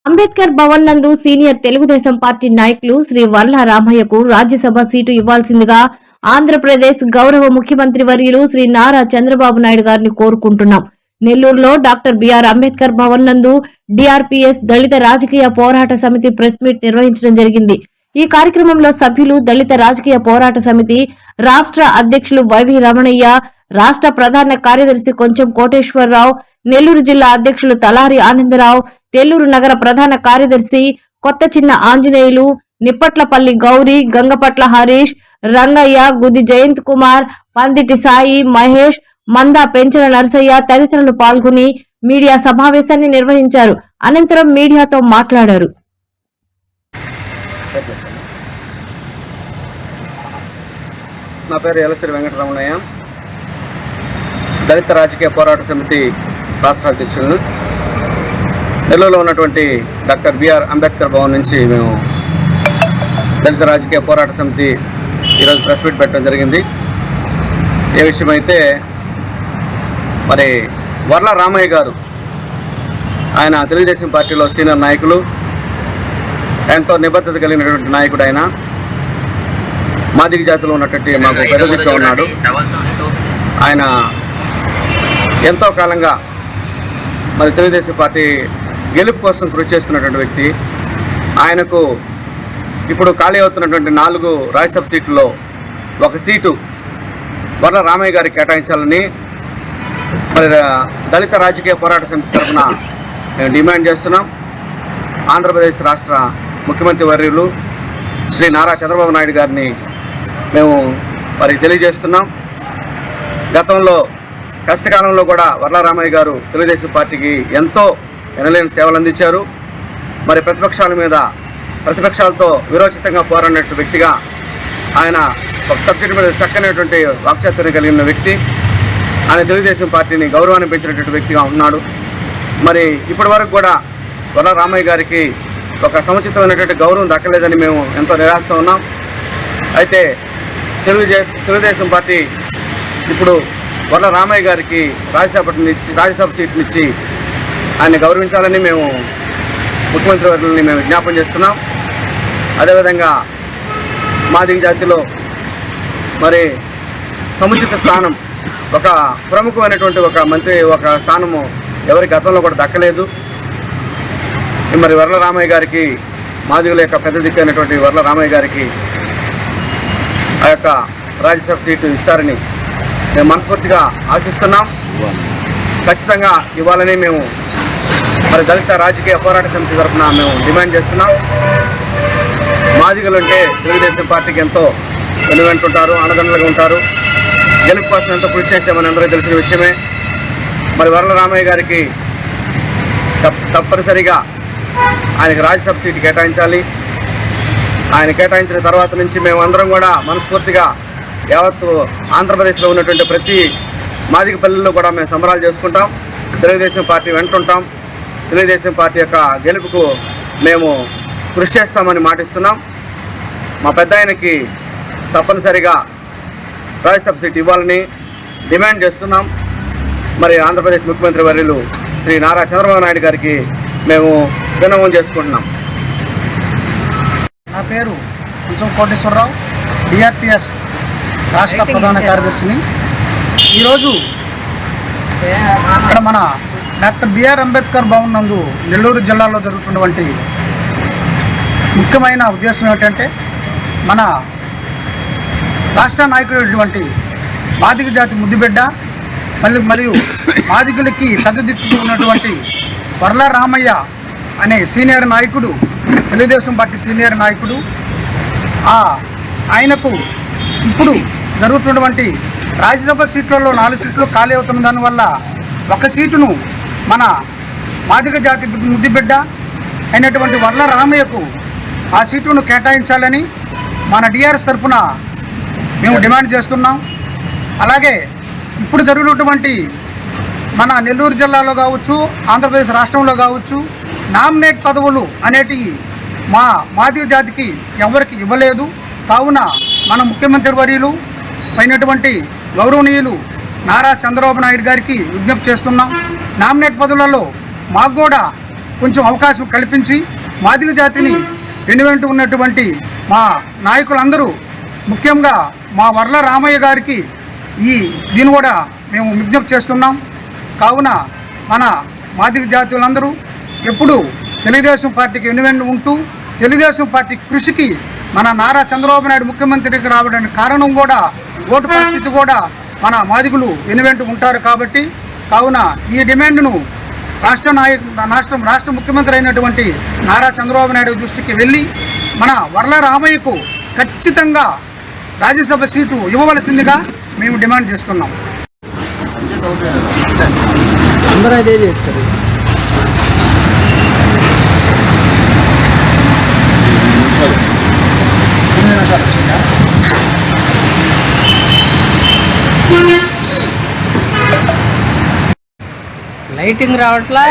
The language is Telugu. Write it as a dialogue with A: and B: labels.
A: అంబేద్కర్ భవన్ నందు సీనియర్ తెలుగుదేశం పార్టీ నాయకులు శ్రీ వర్ల రామయ్యకు రాజ్యసభ సీటు ఇవ్వాల్సిందిగా ఆంధ్రప్రదేశ్ గౌరవ ముఖ్యమంత్రి వర్యులు శ్రీ నారా చంద్రబాబు నాయుడు గారిని కోరుకుంటున్నాం. నెల్లూరులో డాక్టర్ బిఆర్ అంబేద్కర్ భవన్ నందు డిఆర్పీఎస్ దళిత రాజకీయ పోరాట సమితి ప్రెస్ మీట్ నిర్వహించడం జరిగింది. ఈ కార్యక్రమంలో సభ్యులు దళిత రాజకీయ పోరాట సమితి రాష్ట్ర అధ్యక్షులు వైవి రమణయ్య, రాష్ట్ర ప్రధాన కార్యదర్శి కొంచెం కోటేశ్వరరావు, నెల్లూరు జిల్లా అధ్యక్షులు తలారి ఆనందరావు, నెల్లూరు నగర ప్రధాన కార్యదర్శి కొత్త చిన్న ఆంజనేయులు, నిప్పట్లపల్లి గౌరీ, గంగపట్ల హరీష్, రంగయ్య, గుది జయంత్ కుమార్, పందిటి సాయి, మహేష్, మందా పెంచల నరసయ్య తదితరులు పాల్గొని మీడియా సమావేశాన్ని నిర్వహించారు. అనంతరం మీడియాతో మాట్లాడారు.
B: నా పేరు ఎలసిరి వెంకటరమణయ్య, దళిత రాజకీయ పోరాట సమితి రాష్ట్ర అధ్యక్షులను. నెల్లూరులో ఉన్నటువంటి డాక్టర్ బిఆర్ అంబేద్కర్ భవన్ నుంచి మేము దళిత రాజకీయ పోరాట సమితి ఈరోజు ప్రెస్ మీట్ పెట్టడం జరిగింది. ఏ విషయమైతే మరి వర్ల రామయ్య గారు, ఆయన తెలుగుదేశం పార్టీలో సీనియర్ నాయకులు, ఎంతో నిబద్ధత కలిగినటువంటి నాయకుడు. ఆయన మాదిగ జాతిలో ఉన్నటువంటి మాకు పెద్ద దిక్కుగా ఉన్నాడు. ఆయన ఎంతో కాలంగా మరి తెలుగుదేశం పార్టీ గెలుపు కోసం కృషి చేస్తున్నటువంటి వ్యక్తి. ఆయనకు ఇప్పుడు ఖాళీ అవుతున్నటువంటి 4 రాజ్యసభ సీట్లలో ఒక సీటు వర్ల రామయ్య గారికి కేటాయించాలని మరి దళిత రాజకీయ పోరాట సమితి తరఫున మేము డిమాండ్ చేస్తున్నాం. ఆంధ్రప్రదేశ్ రాష్ట్ర ముఖ్యమంత్రి వర్యులు శ్రీ నారా చంద్రబాబు నాయుడు గారిని మేము మరి తెలియజేస్తున్నాం. గతంలో కష్టకాలంలో కూడా వర్ల రామయ్య గారు తెలుగుదేశం పార్టీకి ఎంతో ఎనలేని సేవలు అందించారు. మరి ప్రతిపక్షాలతో విరోచితంగా పోరాడినటువంటి వ్యక్తిగా ఆయన ఒక సబ్జెక్టు మీద చక్కనటువంటి వాక్చాతుర్యం కలిగిన వ్యక్తి. ఆయన తెలుగుదేశం పార్టీని గౌరవాన్ని పెంచినటువంటి వ్యక్తిగా ఉన్నాడు. మరి ఇప్పటి వరకు కూడా వర్ల రామయ్య గారికి ఒక సముచితమైనటువంటి గౌరవం దక్కలేదని మేము ఎంతో నిరాశతో ఉన్నాం. అయితే తెలుగుదేశం పార్టీ ఇప్పుడు వర్ల రామయ్య గారికి రాజ్యసభ సీట్నిచ్చి ఆయన గౌరవించాలని మేము ముఖ్యమంత్రి వర్యులని మేము విజ్ఞాపన చేస్తున్నాం. అదేవిధంగా మాదిగ జాతిలో మరి సముచిత స్థానం, ఒక ప్రముఖమైనటువంటి ఒక స్థానము ఎవరి గతంలో కూడా దక్కలేదు. మరి వర్ల రామయ్య గారికి, మాదిగల యొక్క పెద్ద దిక్కైనటువంటి వర్ల రామయ్య గారికి ఆ యొక్క రాజ్యసభ సీటు ఇస్తారని మేము మనస్ఫూర్తిగా ఆశిస్తున్నాం. ఖచ్చితంగా ఇవ్వాలని మేము మరి దళిత రాజకీయ పోరాట సమితి తరఫున మేము డిమాండ్ చేస్తున్నాం. మాదిగలు అంటే తెలుగుదేశం పార్టీకి ఎంతో వెనువెంటుంటారు, అండదండలుగా ఉంటారు. గెలుపు కోసం ఎంతో కృషి చేసామని అందరూ తెలిసిన విషయమే. మరి వర్ల రామయ్య గారికి తప్పనిసరిగా ఆయనకు రాజ్యసభ సీటు కేటాయించాలి. ఆయన కేటాయించిన తర్వాత నుంచి మేము అందరం కూడా మనస్ఫూర్తిగా యావత్తు ఆంధ్రప్రదేశ్లో ఉన్నటువంటి ప్రతి మాదిగ పల్లెల్లో కూడా మేము సంబరాలు చేసుకుంటాం. తెలుగుదేశం పార్టీ వెంటుంటాం. తెలుగుదేశం పార్టీ యొక్క గెలుపుకు మేము కృషి చేస్తామని మాటిస్తున్నాం. మా పెద్ద ఆయనకి తప్పనిసరిగా రాజ్యసభ సీట్ ఇవ్వాలని డిమాండ్ చేస్తున్నాం. మరి ఆంధ్రప్రదేశ్ ముఖ్యమంత్రి వర్యులు శ్రీ నారా చంద్రబాబు నాయుడు గారికి మేము విన్నపం చేసుకుంటున్నాం.
C: నా పేరు కొంచెం కోటేశ్వరరావు, డిఆర్పీఎస్ రాష్ట్ర ప్రధాన కార్యదర్శిని. ఈరోజు ఇక్కడ మన డాక్టర్ బిఆర్ అంబేద్కర్ భవన్ నందు నెల్లూరు జిల్లాలో జరుగుతున్నటువంటి ముఖ్యమైన ఉద్దేశం ఏమిటంటే, మన రాష్ట్ర నాయకుడైనటువంటి మాదిగ జాతి ముద్దుబిడ్డ మరియు మాదిగలకి పెద్ద దిక్కు ఉన్నటువంటి వర్ల రామయ్య అనే సీనియర్ నాయకుడు, తెలుగుదేశం పార్టీ సీనియర్ నాయకుడు, ఆయనకు ఇప్పుడు జరుగుతున్నటువంటి రాజ్యసభ సీట్లలో 4 సీట్లు ఖాళీ అవుతున్న దానివల్ల ఒక సీటును మన మాదిగ జాతి ముద్దుబిడ్డ అయినటువంటి వర్ల రామయ్యకు ఆ సీటును కేటాయించాలని మన డిఆర్ఎస్ తరఫున మేము డిమాండ్ చేస్తున్నాం. అలాగే ఇప్పుడు జరుగుతున్నటువంటి మన నెల్లూరు జిల్లాలో కావచ్చు, ఆంధ్రప్రదేశ్ రాష్ట్రంలో కావచ్చు, నామినేట్ పదవులు అనేటివి మాదిగ జాతికి ఎవరికి ఇవ్వలేదు. కావున మన ముఖ్యమంత్రి వర్యులు అయినటువంటి గౌరవనీయులు నారా చంద్రబాబు నాయుడు గారికి విజ్ఞప్తి చేస్తున్నాం. నామినేట్ పదవులలో మాకు కూడా కొంచెం అవకాశం కల్పించి మాదిగ జాతిని వెనువెంట ఉన్నటువంటి మా నాయకులందరూ, ముఖ్యంగా మా వర్ల రామయ్య గారికి దీన్ని కూడా మేము విజ్ఞప్తి చేస్తున్నాం. కావున మన మాదిగ జాతులందరూ ఎప్పుడూ తెలుగుదేశం పార్టీకి వెనువెంట ఉంటూ తెలుగుదేశం పార్టీ కృషికి మన నారా చంద్రబాబు నాయుడు ముఖ్యమంత్రికి రావడానికి కారణం కూడా ఓటు పరిస్థితి కూడా మన మాదిగులు వెనువెంట ఉంటారు కాబట్టి, కావున ఈ డిమాండ్ను రాష్ట్ర ముఖ్యమంత్రి అయినటువంటి నారా చంద్రబాబు నాయుడు దృష్టికి వెళ్ళి మన వర్ల రామయ్యకు ఖచ్చితంగా రాజ్యసభ సీటు ఇవ్వవలసిందిగా మేము డిమాండ్ చేస్తున్నాం.
D: అందరూ అదే చేస్తారు. లైటింగ్ రావట్లా.